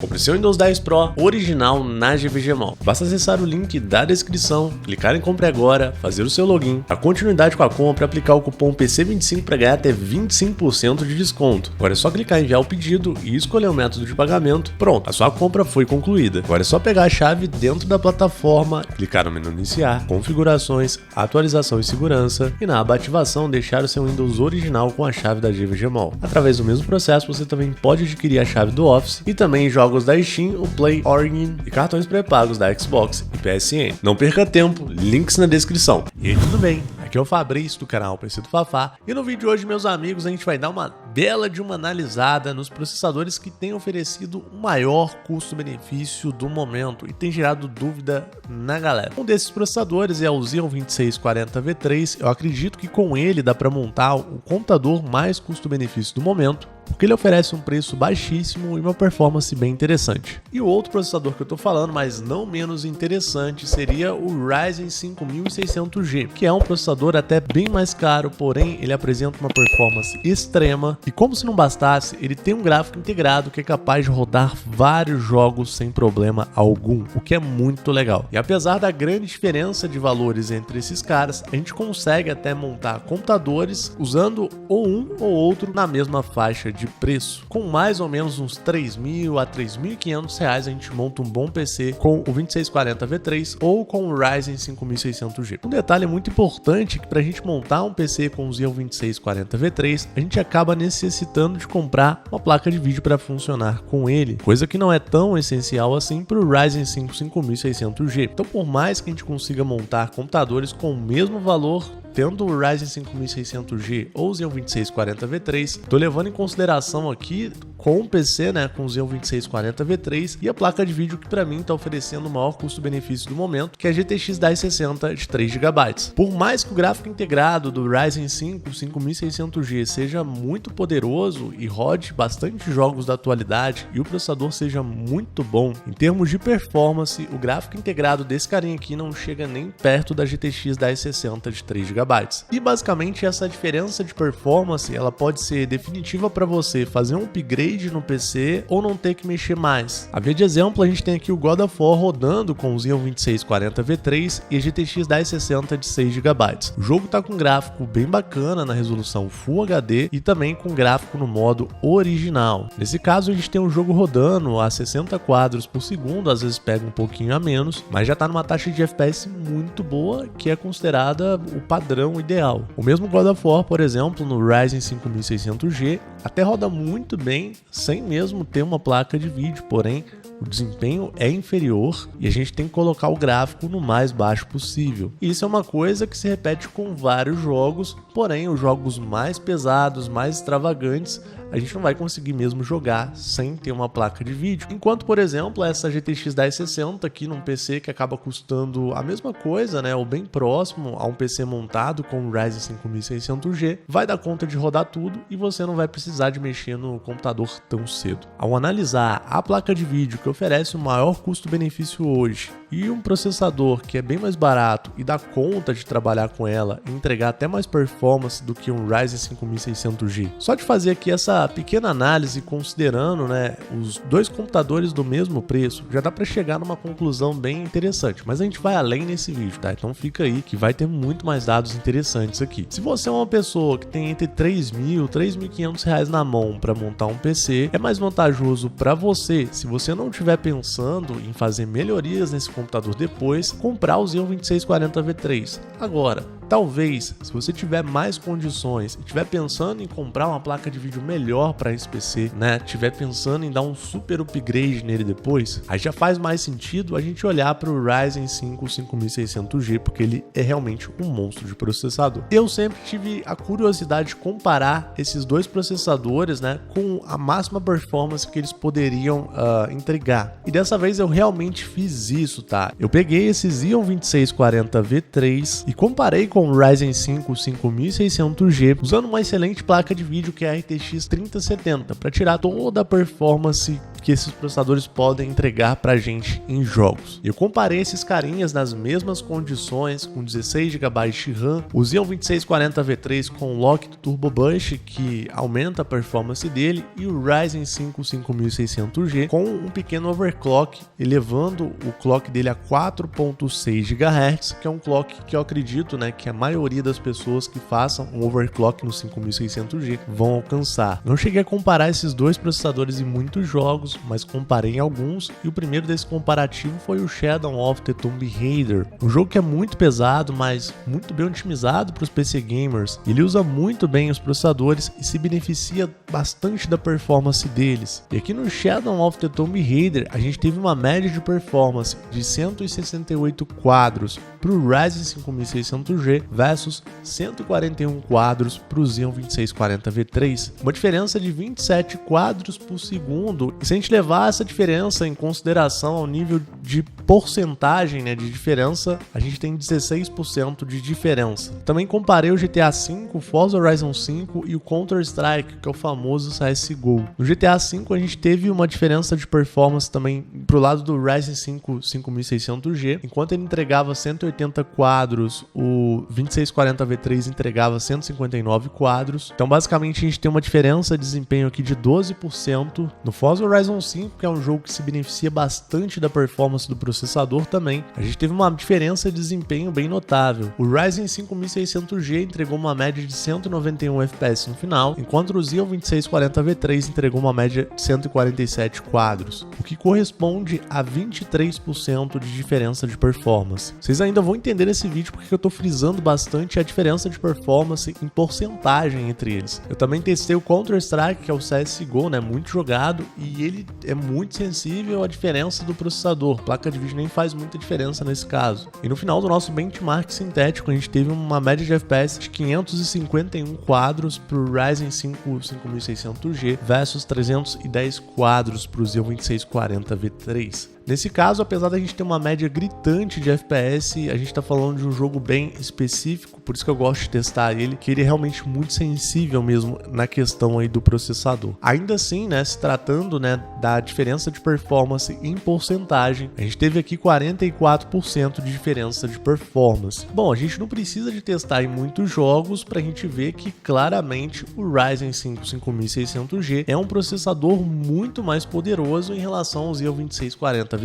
Compre seu Windows 10 Pro original na GVG Mall. Basta acessar o link da descrição, clicar em Compre Agora, fazer o seu login, a continuidade com a compra, aplicar o cupom PC25 para ganhar até 25% de desconto. Agora é só clicar em enviar o pedido e escolher o método de pagamento. Pronto, a sua compra foi concluída. Agora é só pegar a chave dentro da plataforma, clicar no menu Iniciar, Configurações, Atualização e Segurança e na aba Ativação deixar o seu Windows original com a chave da GVG Mall. Através do mesmo processo você também pode adquirir a chave do Office e também jogos da Steam, o Play, Origin e cartões pré-pagos da Xbox e PSN. Não perca tempo, links na descrição. E aí, tudo bem? Aqui é o Fabrício do canal PC do Fafá e no vídeo de hoje, meus amigos, a gente vai dar uma bela de uma analisada nos processadores que têm oferecido o maior custo-benefício do momento e tem gerado dúvida na galera. Um desses processadores é o Xeon 2640V3. Eu acredito que com ele dá para montar o computador mais custo-benefício do momento, porque ele oferece um preço baixíssimo e uma performance bem interessante. E o outro processador que eu tô falando, mas não menos interessante, seria o Ryzen 5600G, que é um processador até bem mais caro, porém ele apresenta uma performance extrema e, como se não bastasse, ele tem um gráfico integrado que é capaz de rodar vários jogos sem problema algum, o que é muito legal. E apesar da grande diferença de valores entre esses caras, a gente consegue até montar computadores usando ou um ou outro na mesma faixa de preço. Com mais ou menos uns R$3.000 a R$3.500 a gente monta um bom PC com o 2640V3 ou com o Ryzen 5600G. Um detalhe muito importante é que para a gente montar um PC com o Xeon 2640V3, a gente acaba necessitando de comprar uma placa de vídeo para funcionar com ele, coisa que não é tão essencial assim para o Ryzen 5 5600G. Então, por mais que a gente consiga montar computadores com o mesmo valor, tendo o Ryzen 5600G ou o Xeon 2640V3, tô levando em consideração aqui com o PC, né, com o Xeon 2640V3 e a placa de vídeo que para mim está oferecendo o maior custo-benefício do momento, que é a GTX 1060 de 3GB. Por mais que o gráfico integrado do Ryzen 5 5600G seja muito poderoso e rode bastante jogos da atualidade e o processador seja muito bom, em termos de performance, o gráfico integrado desse carinha aqui não chega nem perto da GTX 1060 de 3GB. E basicamente essa diferença de performance ela pode ser definitiva para você fazer um upgrade no PC ou não ter que mexer mais. A ver de exemplo, a gente tem aqui o God of War rodando com o Xeon 2640V3 e a GTX 1060 de 6GB. O jogo tá com um gráfico bem bacana na resolução Full HD e também com gráfico no modo original. Nesse caso a gente tem o jogo rodando a 60 quadros por segundo, às vezes pega um pouquinho a menos, mas já tá numa taxa de FPS muito boa, que é considerada o padrão ideal. O mesmo God of War, por exemplo, no Ryzen 5600G, até roda muito bem, sem mesmo ter uma placa de vídeo, porém o desempenho é inferior e a gente tem que colocar o gráfico no mais baixo possível. E isso é uma coisa que se repete com vários jogos, porém os jogos mais pesados, mais extravagantes, a gente não vai conseguir mesmo jogar sem ter uma placa de vídeo. Enquanto, por exemplo, essa GTX 1060 aqui num PC que acaba custando a mesma coisa, né, ou bem próximo a um PC montado com o Ryzen 5600G, vai dar conta de rodar tudo e você não vai precisar de mexer no computador tão cedo. Ao analisar a placa de vídeo que oferece o maior custo-benefício hoje e um processador que é bem mais barato e dá conta de trabalhar com ela e entregar até mais performance do que um Ryzen 5600G. Só de fazer aqui essa pequena análise considerando, né, os dois computadores do mesmo preço, já dá para chegar numa conclusão bem interessante, mas a gente vai além nesse vídeo, tá? Então fica aí que vai ter muito mais dados interessantes aqui. Se você é uma pessoa que tem entre R$3.000 e R$3.500 na mão para montar um PC, é mais vantajoso para você, se você não estiver pensando em fazer melhorias nesse computador depois, comprar o Xeon 2640V3. Agora, talvez, se você tiver mais condições e estiver pensando em comprar uma placa de vídeo melhor para esse PC, né, estiver pensando em dar um super upgrade nele depois, aí já faz mais sentido a gente olhar para o Ryzen 5 5600G, porque ele é realmente um monstro de processador. Eu sempre tive a curiosidade de comparar esses dois processadores, né, com a máxima performance que eles poderiam entregar. E dessa vez eu realmente fiz isso, tá? Eu peguei esse Xeon 2640V3 e comparei com o Ryzen 5 5600G usando uma excelente placa de vídeo que é a RTX 3070 para tirar toda a performance que esses processadores podem entregar pra gente em jogos. Eu comparei esses carinhas nas mesmas condições, com 16 GB de RAM, o Xeon 2640V3 com o lock do Turbo Boost, que aumenta a performance dele, e o Ryzen 5 5600G com um pequeno overclock, elevando o clock dele a 4.6 GHz, que é um clock que eu acredito, né, que a maioria das pessoas que façam um overclock no 5600G vão alcançar. Não cheguei a comparar esses dois processadores em muitos jogos, mas comparei em alguns, e o primeiro desse comparativo foi o Shadow of the Tomb Raider, um jogo que é muito pesado, mas muito bem otimizado para os PC gamers. Ele usa muito bem os processadores e se beneficia bastante da performance deles. E aqui no Shadow of the Tomb Raider a gente teve uma média de performance de 168 quadros para o Ryzen 5600G versus 141 quadros para o Xeon 2640V3, uma diferença de 27 quadros por segundo. E se a gente levar essa diferença em consideração ao nível de porcentagem, né, de diferença, a gente tem 16% de diferença. Também comparei o GTA V, o Forza Horizon 5 e o Counter-Strike, que é o famoso CSGO. No GTA V a gente teve uma diferença de performance também pro lado do Ryzen 5 5600G, enquanto ele entregava 180 quadros, o 2640V3 entregava 159 quadros. Então basicamente a gente tem uma diferença de desempenho aqui de 12%. No Forza Horizon 5, que é um jogo que se beneficia bastante da performance do processador também, a gente teve uma diferença de desempenho bem notável. O Ryzen 5600G entregou uma média de 191 FPS no final, enquanto o Xeon 2640V3 entregou uma média de 147 quadros, o que corresponde a 23% de diferença de performance. Vocês ainda vão entender nesse vídeo porque eu estou frisando bastante a diferença de performance em porcentagem entre eles. Eu também testei o Counter-Strike, que é o CSGO, né, muito jogado, e ele é muito sensível à diferença do processador. Placa de vídeo nem faz muita diferença nesse caso. E no final do nosso benchmark sintético, a gente teve uma média de FPS de 551 quadros para o Ryzen 5 5600G versus 310 quadros para o Xeon 2640V3. Nesse caso, apesar da gente ter uma média gritante de FPS, a gente está falando de um jogo bem específico, por isso que eu gosto de testar ele, que ele é realmente muito sensível mesmo na questão aí do processador. Ainda assim, né, se tratando, né, da diferença de performance em porcentagem, a gente teve aqui 44% de diferença de performance. Bom, a gente não precisa de testar em muitos jogos para a gente ver que claramente o Ryzen 5 5600G é um processador muito mais poderoso em relação ao Xeon 2640V3.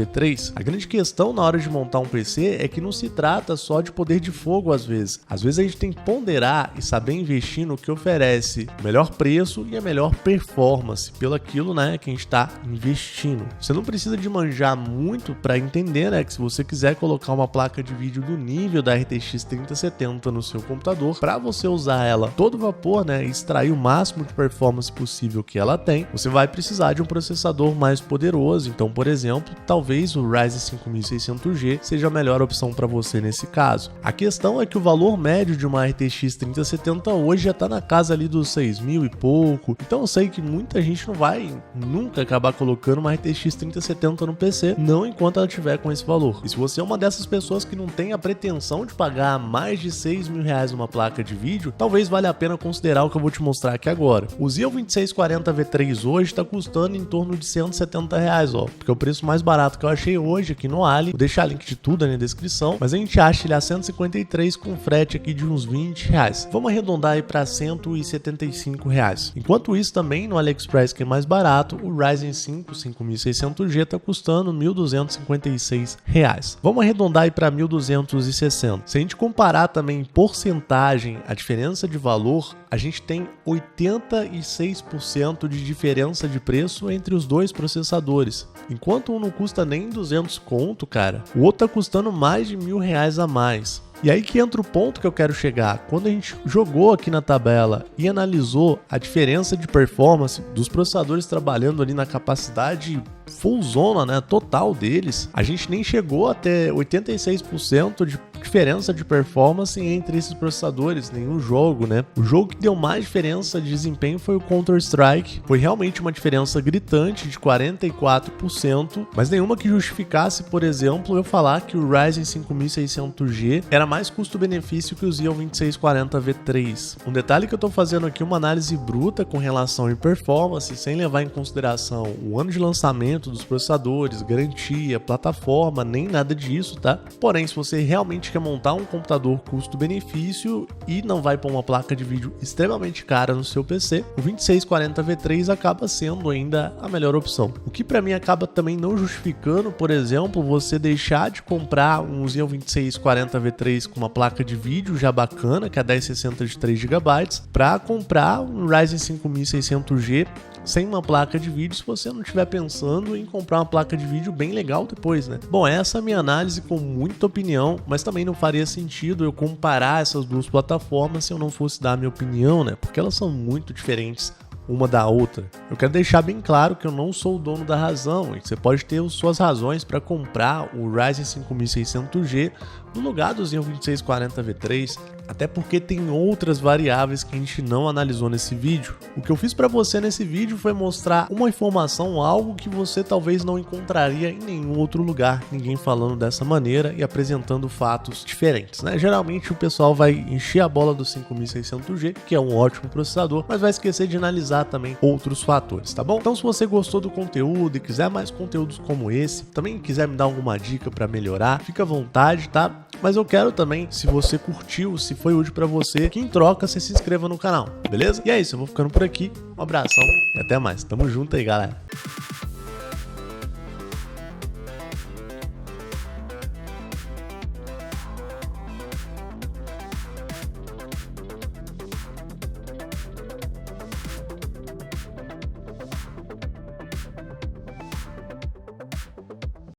A grande questão na hora de montar um PC é que não se trata só de poder de fogo às vezes. Às vezes a gente tem que ponderar e saber investir no que oferece o melhor preço e a melhor performance pelo aquilo, né, que a gente está investindo. Você não precisa de manjar muito para entender, né, que se você quiser colocar uma placa de vídeo do nível da RTX 3070 no seu computador, para você usar ela todo vapor, né, e extrair o máximo de performance possível que ela tem, você vai precisar de um processador mais poderoso. Então, por exemplo, talvez o Ryzen 5600G seja a melhor opção para você nesse caso. A questão é que o valor médio de uma RTX 3070 hoje já está na casa ali dos 6.000 e pouco, então eu sei que muita gente não vai nunca acabar colocando uma RTX 3070 no PC, não enquanto ela tiver com esse valor. E se você é uma dessas pessoas que não tem a pretensão de pagar mais de 6.000 reais numa placa de vídeo, talvez valha a pena considerar o que eu vou te mostrar aqui agora. O Xeon 2640V3 hoje está custando em torno de 170 reais, ó, porque é o preço mais barato que eu achei hoje aqui no Ali. Vou deixar link de tudo aí na descrição, mas a gente acha ele a 153 com frete aqui de uns 20 reais. Vamos arredondar aí para 175 reais. Enquanto isso, também no AliExpress, que é mais barato, o Ryzen 5 5600G está custando 1.256 reais. Vamos arredondar aí para 1.260. Se a gente comparar também em porcentagem a diferença de valor, a gente tem 86% de diferença de preço entre os dois processadores. Enquanto um não custa nem 200 conto, cara, o outro tá custando mais de R$1.000 a mais. E aí que entra o ponto que eu quero chegar. Quando a gente jogou aqui na tabela e analisou a diferença de performance dos processadores trabalhando ali na capacidade full zona, né, total deles, a gente nem chegou a ter 86% de diferença de performance entre esses processadores, nenhum jogo, né? O jogo que deu mais diferença de desempenho foi o Counter-Strike, foi realmente uma diferença gritante de 44%, mas nenhuma que justificasse, por exemplo, eu falar que o Ryzen 5600G era mais custo-benefício que o Xeon 2640V3. Um detalhe que eu tô fazendo aqui uma análise bruta com relação em performance, sem levar em consideração o ano de lançamento dos processadores, garantia, plataforma, nem nada disso, tá? Porém, se você realmente quer montar um computador custo-benefício e não vai pôr uma placa de vídeo extremamente cara no seu PC, o 2640V3 acaba sendo ainda a melhor opção. O que para mim acaba também não justificando, por exemplo, você deixar de comprar um Xeon 2640V3 com uma placa de vídeo já bacana, que é a 1060 de 3GB, para comprar um Ryzen 5600G sem uma placa de vídeo, se você não estiver pensando em comprar uma placa de vídeo bem legal depois, né? Bom, essa é a minha análise com muita opinião, mas também não faria sentido eu comparar essas duas plataformas se eu não fosse dar a minha opinião, né? Porque elas são muito diferentes uma da outra. Eu quero deixar bem claro que eu não sou o dono da razão, e você pode ter suas razões para comprar o Ryzen 5600G no lugar do Xeon 2640V3, até porque tem outras variáveis que a gente não analisou nesse vídeo. O que eu fiz para você nesse vídeo foi mostrar uma informação, algo que você talvez não encontraria em nenhum outro lugar, ninguém falando dessa maneira e apresentando fatos diferentes, né? Geralmente o pessoal vai encher a bola do 5600G, que é um ótimo processador, mas vai esquecer de analisar também outros fatores, tá bom? Então, se você gostou do conteúdo e quiser mais conteúdos como esse, também quiser me dar alguma dica para melhorar, fica à vontade, tá? Mas eu quero também, se você curtiu, se foi útil pra você, que em troca você se inscreva no canal, beleza? E é isso, eu vou ficando por aqui, um abração e até mais. Tamo junto aí, galera.